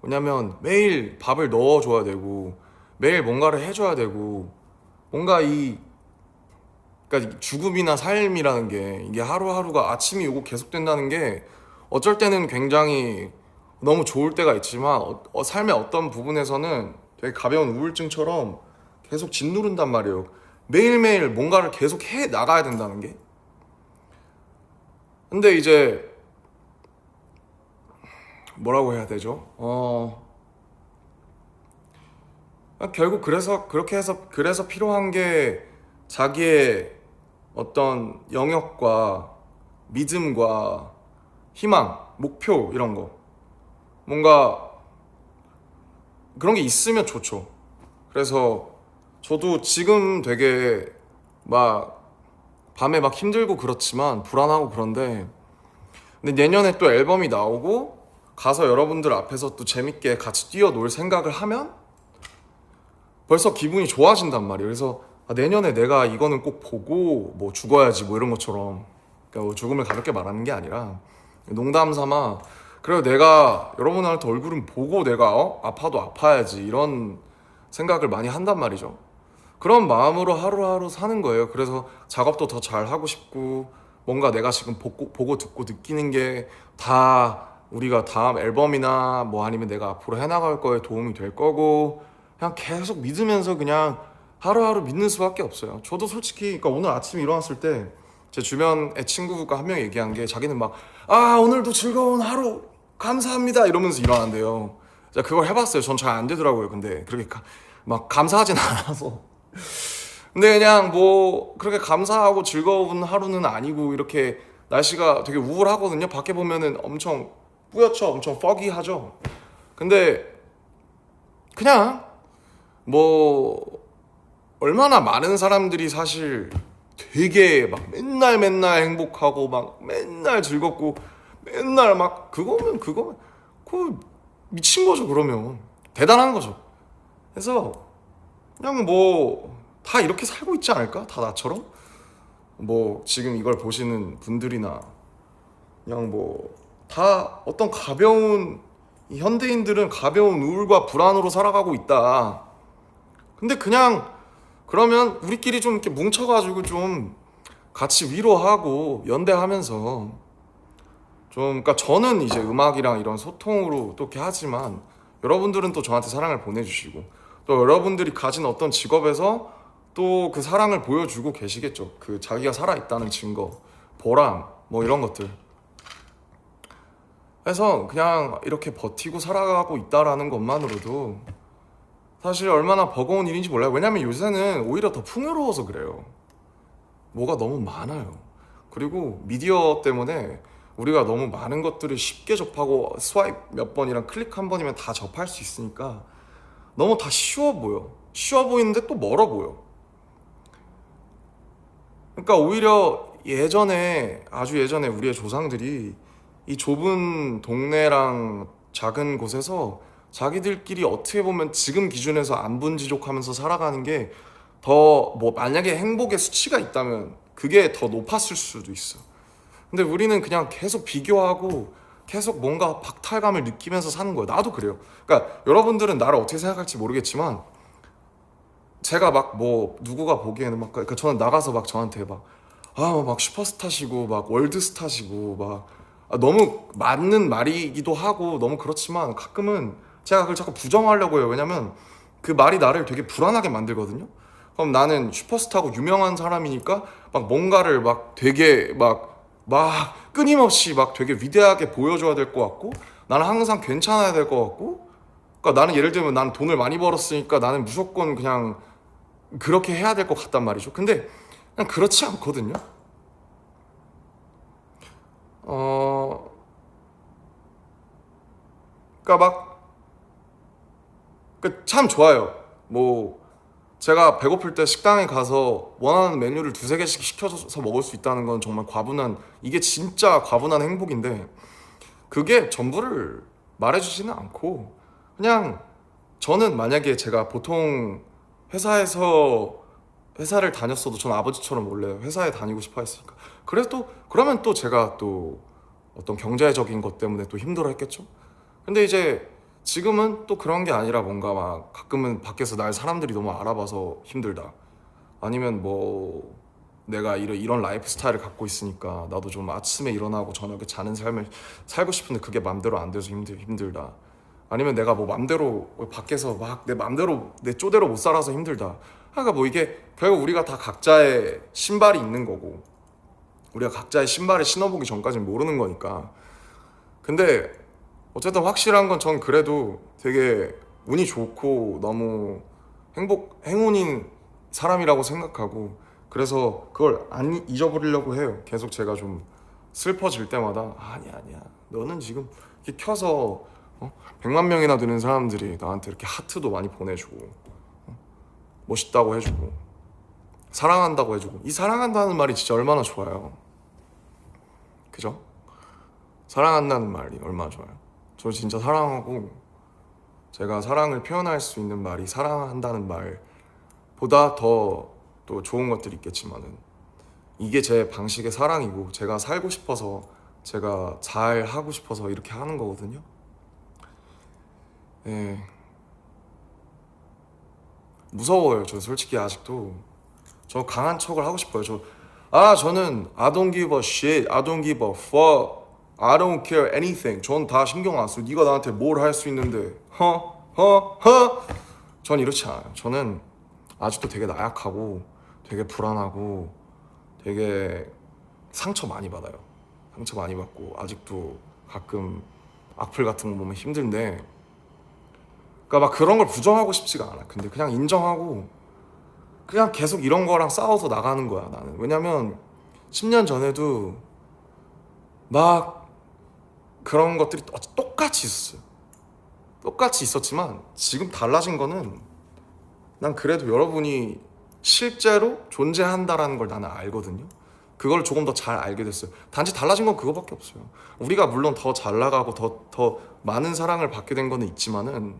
왜냐면 매일 밥을 넣어줘야 되고 매일 뭔가를 해줘야 되고 뭔가 그러니까 죽음이나 삶이라는 게 이게 하루하루가 아침이 오고 계속된다는 게 어쩔 때는 굉장히 너무 좋을 때가 있지만 삶의 어떤 부분에서는 되게 가벼운 우울증처럼 계속 짓누른단 말이에요. 매일매일 뭔가를 계속 해 나가야 된다는 게. 근데 이제 뭐라고 해야 되죠? 결국 그래서 필요한 게 자기의 어떤 영역과 믿음과 희망, 목표 이런 거 뭔가 그런 게 있으면 좋죠. 그래서 저도 지금 되게 막 밤에 막 힘들고 그렇지만 불안하고 그런데 근데 내년에 또 앨범이 나오고 가서 여러분들 앞에서 또 재밌게 같이 뛰어놀 생각을 하면 벌써 기분이 좋아진단 말이에요. 그래서 내년에 내가 이거는 꼭 보고 뭐 죽어야지 뭐 이런 것처럼 그러니까 뭐 죽음을 가볍게 말하는 게 아니라 농담 삼아 그래요. 내가 여러분한테 얼굴은 보고 내가 아파도 아파야지 이런 생각을 많이 한단 말이죠. 그런 마음으로 하루하루 사는 거예요. 그래서 작업도 더 잘 하고 싶고 뭔가 내가 지금 보고 듣고 느끼는 게 다 우리가 다음 앨범이나 뭐 아니면 내가 앞으로 해나갈 거에 도움이 될 거고 그냥 계속 믿으면서 그냥 하루하루 믿는 수밖에 없어요. 저도 솔직히 그러니까 오늘 아침에 일어났을 때 제 주변의 친구가 한 명 얘기한 게 자기는 막 오늘도 즐거운 하루 감사합니다 이러면서 일어난대요. 제가 그걸 해봤어요. 전 잘 안 되더라고요. 근데 그렇게 막 감사하진 않아서 근데 그냥 뭐 그렇게 감사하고 즐거운 하루는 아니고 이렇게 날씨가 되게 우울하거든요. 밖에 보면은 엄청 뿌옇죠. 엄청 foggy하죠. 근데 그냥 뭐 얼마나 많은 사람들이 사실 되게 막 맨날 행복하고 막 맨날 즐겁고 맨날 막 그거면 그거 미친 거죠. 그러면 대단한 거죠. 그래서 그냥 뭐 다 이렇게 살고 있지 않을까? 다 나처럼? 뭐 지금 이걸 보시는 분들이나 그냥 뭐 다 어떤 가벼운 이 현대인들은 가벼운 우울과 불안으로 살아가고 있다. 근데 그냥 그러면 우리끼리 좀 이렇게 뭉쳐가지고 좀 같이 위로하고 연대하면서 좀 그러니까 저는 이제 음악이랑 이런 소통으로 또 이렇게 하지만 여러분들은 또 저한테 사랑을 보내주시고 또 여러분들이 가진 어떤 직업에서 또 그 사랑을 보여주고 계시겠죠. 그 자기가 살아있다는 증거, 보람, 뭐 이런 것들. 그래서 그냥 이렇게 버티고 살아가고 있다라는 것만으로도 사실 얼마나 버거운 일인지 몰라요. 왜냐면 요새는 오히려 더 풍요로워서 그래요. 뭐가 너무 많아요. 그리고 미디어 때문에 우리가 너무 많은 것들을 쉽게 접하고 스와이프 몇 번이랑 클릭 한 번이면 다 접할 수 있으니까 너무 다 쉬워 보여. 쉬워 보이는데 또 멀어 보여. 그러니까 오히려 예전에 아주 예전에 우리의 조상들이 이 좁은 동네랑 작은 곳에서 자기들끼리 어떻게 보면 지금 기준에서 안분지족하면서 살아가는 게 더 뭐 만약에 행복의 수치가 있다면 그게 더 높았을 수도 있어. 근데 우리는 그냥 계속 비교하고 계속 뭔가 박탈감을 느끼면서 사는 거예요. 나도 그래요. 그러니까 여러분들은 나를 어떻게 생각할지 모르겠지만 제가 막 뭐 누구가 보기에는 막 그러니까 저는 나가서 막 저한테 막 슈퍼스타시고 막 월드스타시고 막 너무 맞는 말이기도 하고 너무 그렇지만 가끔은 제가 그걸 자꾸 부정하려고 해요. 왜냐면 그 말이 나를 되게 불안하게 만들거든요. 그럼 나는 슈퍼스타고 유명한 사람이니까 막 뭔가를 막 되게 막 끊임없이 막 되게 위대하게 보여줘야 될 것 같고 나는 항상 괜찮아야 될 것 같고 그러니까 나는 예를 들면 나는 돈을 많이 벌었으니까 나는 무조건 그냥 그렇게 해야 될 것 같단 말이죠. 근데 그냥 그렇지 않거든요. 어, 그러니까 참 좋아요. 뭐 제가 배고플 때 식당에 가서 원하는 메뉴를 두세 개씩 시켜서 먹을 수 있다는 건 정말 과분한 이게 진짜 과분한 행복인데 그게 전부를 말해주지는 않고 그냥 저는 만약에 제가 보통 회사에서 회사를 다녔어도 저는 아버지처럼 원래 회사에 다니고 싶어 했으니까 그래도 그러면 또 제가 또 어떤 경제적인 것 때문에 또 힘들어 했겠죠. 근데 이제 지금은 또 그런 게 아니라 뭔가 막 가끔은 밖에서 날 사람들이 너무 알아봐서 힘들다. 아니면 뭐 내가 이런 라이프 스타일을 갖고 있으니까 나도 좀 아침에 일어나고 저녁에 자는 삶을 살고 싶은데 그게 맘대로 안 돼서 힘들다. 아니면 내가 뭐 맘대로 밖에서 막 내 맘대로 내 쪼대로 못 살아서 힘들다. 그러니까 뭐 이게 결국 우리가 다 각자의 신발이 있는 거고 우리가 각자의 신발을 신어보기 전까지는 모르는 거니까. 근데 어쨌든 확실한 건 전 그래도 되게 운이 좋고 너무 행운인 사람이라고 생각하고 그래서 그걸 안 잊어버리려고 해요. 계속 제가 좀 슬퍼질 때마다 아니야 너는 지금 이렇게 켜서 100만 명이나 되는 사람들이 나한테 이렇게 하트도 많이 보내주고 멋있다고 해주고 사랑한다고 해주고 이 사랑한다는 말이 진짜 얼마나 좋아요. 그죠? 사랑한다는 말이 얼마나 좋아요. 저 진짜 사랑하고 제가 사랑을 표현할 수 있는 말이 사랑한다는 말보다 더 또 좋은 것들이 있겠지만은 이게 제 방식의 사랑이고 제가 살고 싶어서 제가 잘 하고 싶어서 이렇게 하는 거거든요. 예. 무서워요. 저 솔직히 아직도 저 강한 척을 하고 싶어요. 저는 I don't give a shit, I don't give a fuck, I don't care anything. 전 다 신경 안 써. 네가 나한테 뭘 할 수 있는데, 전 이렇지 않아요. 저는 아직도 되게 나약하고, 되게 불안하고, 되게 상처 많이 받아요. 상처 많이 받고 아직도 가끔 악플 같은 거 보면 힘든데, 그러니까 막 그런 걸 부정하고 싶지가 않아. 근데 그냥 인정하고 그냥 계속 이런 거랑 싸워서 나가는 거야 나는. 왜냐면 10년 전에도 막 그런 것들이 똑같이 있었어요. 똑같이 있었지만 지금 달라진 거는 난 그래도 여러분이 실제로 존재한다라는 걸 나는 알거든요. 그걸 조금 더 잘 알게 됐어요. 단지 달라진 건 그거밖에 없어요. 우리가 물론 더 잘 나가고 더 많은 사랑을 받게 된 거는 있지만은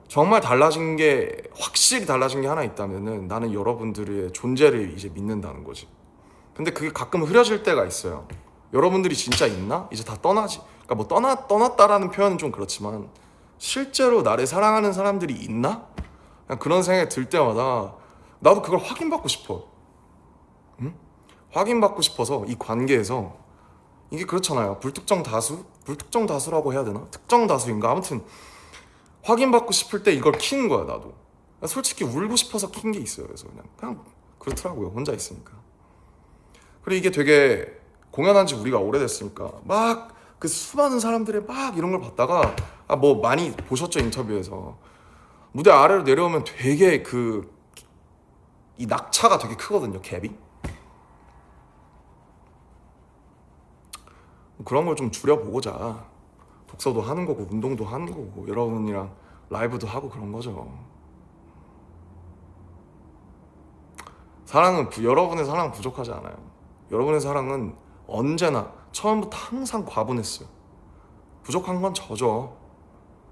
정말 달라진 게 확실히 달라진 게 하나 있다면은 나는 여러분들의 존재를 이제 믿는다는 거지. 근데 그게 가끔 흐려질 때가 있어요. 여러분들이 진짜 있나? 이제 다 떠나지. 그러니까 뭐 떠났다라는 표현은 좀 그렇지만 실제로 나를 사랑하는 사람들이 있나? 그냥 그런 생각이 들 때마다 나도 그걸 확인받고 싶어. 응? 확인받고 싶어서 이 관계에서 이게 그렇잖아요. 불특정 다수라고 해야 되나? 특정 다수인가? 아무튼 확인받고 싶을 때 이걸 키는 거야 나도. 솔직히 울고 싶어서 킨 게 있어요. 그래서 그냥 그렇더라고요. 혼자 있으니까. 그리고 이게 되게 공연한 지 우리가 오래됐으니까 막 그 수많은 사람들의 막 이런 걸 봤다가 뭐 많이 보셨죠 인터뷰에서 무대 아래로 내려오면 되게 이 낙차가 되게 크거든요. 갭이. 그런 걸 좀 줄여보고자 독서도 하는 거고 운동도 하는 거고 여러분이랑 라이브도 하고 그런 거죠. 여러분의 사랑은 부족하지 않아요. 여러분의 사랑은 언제나 처음부터 항상 과분했어요. 부족한 건 저죠.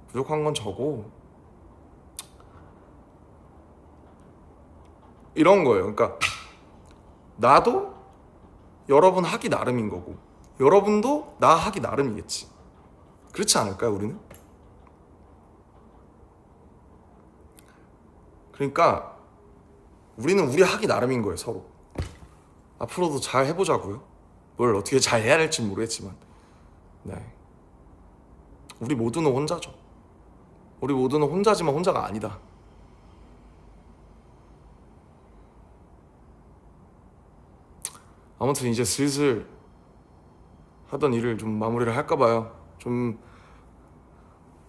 부족한 건 저고 이런 거예요. 그러니까 나도 여러분 하기 나름인 거고 여러분도 나 하기 나름이겠지. 그렇지 않을까요, 우리는? 그러니까 우리는 우리 하기 나름인 거예요, 서로. 앞으로도 잘 해보자고요. 뭘 어떻게 잘 해야 할지 모르겠지만, 네. 우리 모두는 혼자죠. 우리 모두는 혼자지만 혼자가 아니다. 아무튼 이제 슬슬 하던 일을 좀 마무리를 할까 봐요. 좀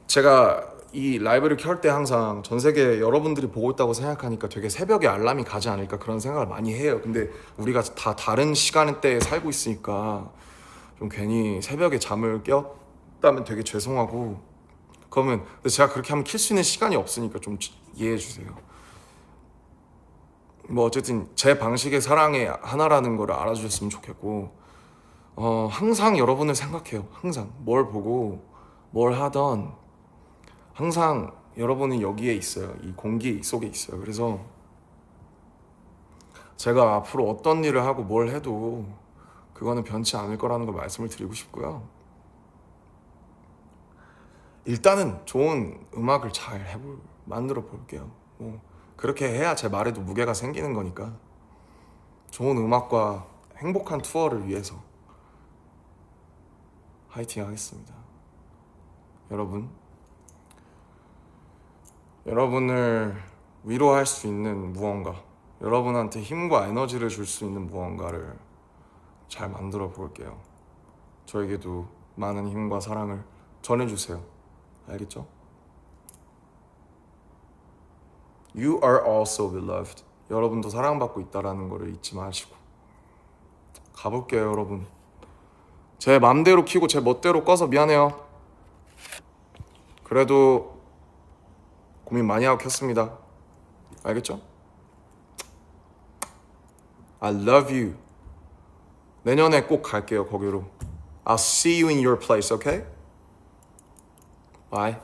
제가 이 라이브를 켤 때 항상 전 세계 여러분들이 보고 있다고 생각하니까 되게 새벽에 알람이 가지 않을까 그런 생각을 많이 해요. 근데 우리가 다 다른 시간대에 살고 있으니까 좀 괜히 새벽에 잠을 깼다면 되게 죄송하고 그러면 근데 제가 그렇게 하면 킬 수 있는 시간이 없으니까 좀 이해해 주세요. 뭐 어쨌든 제 방식의 사랑의 하나라는 걸 알아주셨으면 좋겠고 항상 여러분을 생각해요. 항상 뭘 보고 뭘 하던 항상 여러분은 여기에 있어요. 이 공기 속에 있어요. 그래서 제가 앞으로 어떤 일을 하고 뭘 해도 그거는 변치 않을 거라는 걸 말씀을 드리고 싶고요. 일단은 좋은 음악을 잘 만들어 볼게요. 뭐 그렇게 해야 제 말에도 무게가 생기는 거니까 좋은 음악과 행복한 투어를 위해서 화이팅 하겠습니다. 여러분을 위로할 수 있는 무언가, 여러분한테 힘과 에너지를 줄 수 있는 무언가를 잘 만들어 볼게요. 저에게도 많은 힘과 사랑을 전해주세요. 알겠죠? You are also beloved. 여러분도 사랑받고 있다라는 거를 잊지 마시고 가볼게요, 여러분. 제 맘대로 켜고 제 멋대로 꺼서 미안해요. 그래도 고민 많이 하고 켰습니다. 알겠죠? I love you. 내년에 꼭 갈게요, 거기로. I'll see you in your place, okay? Bye.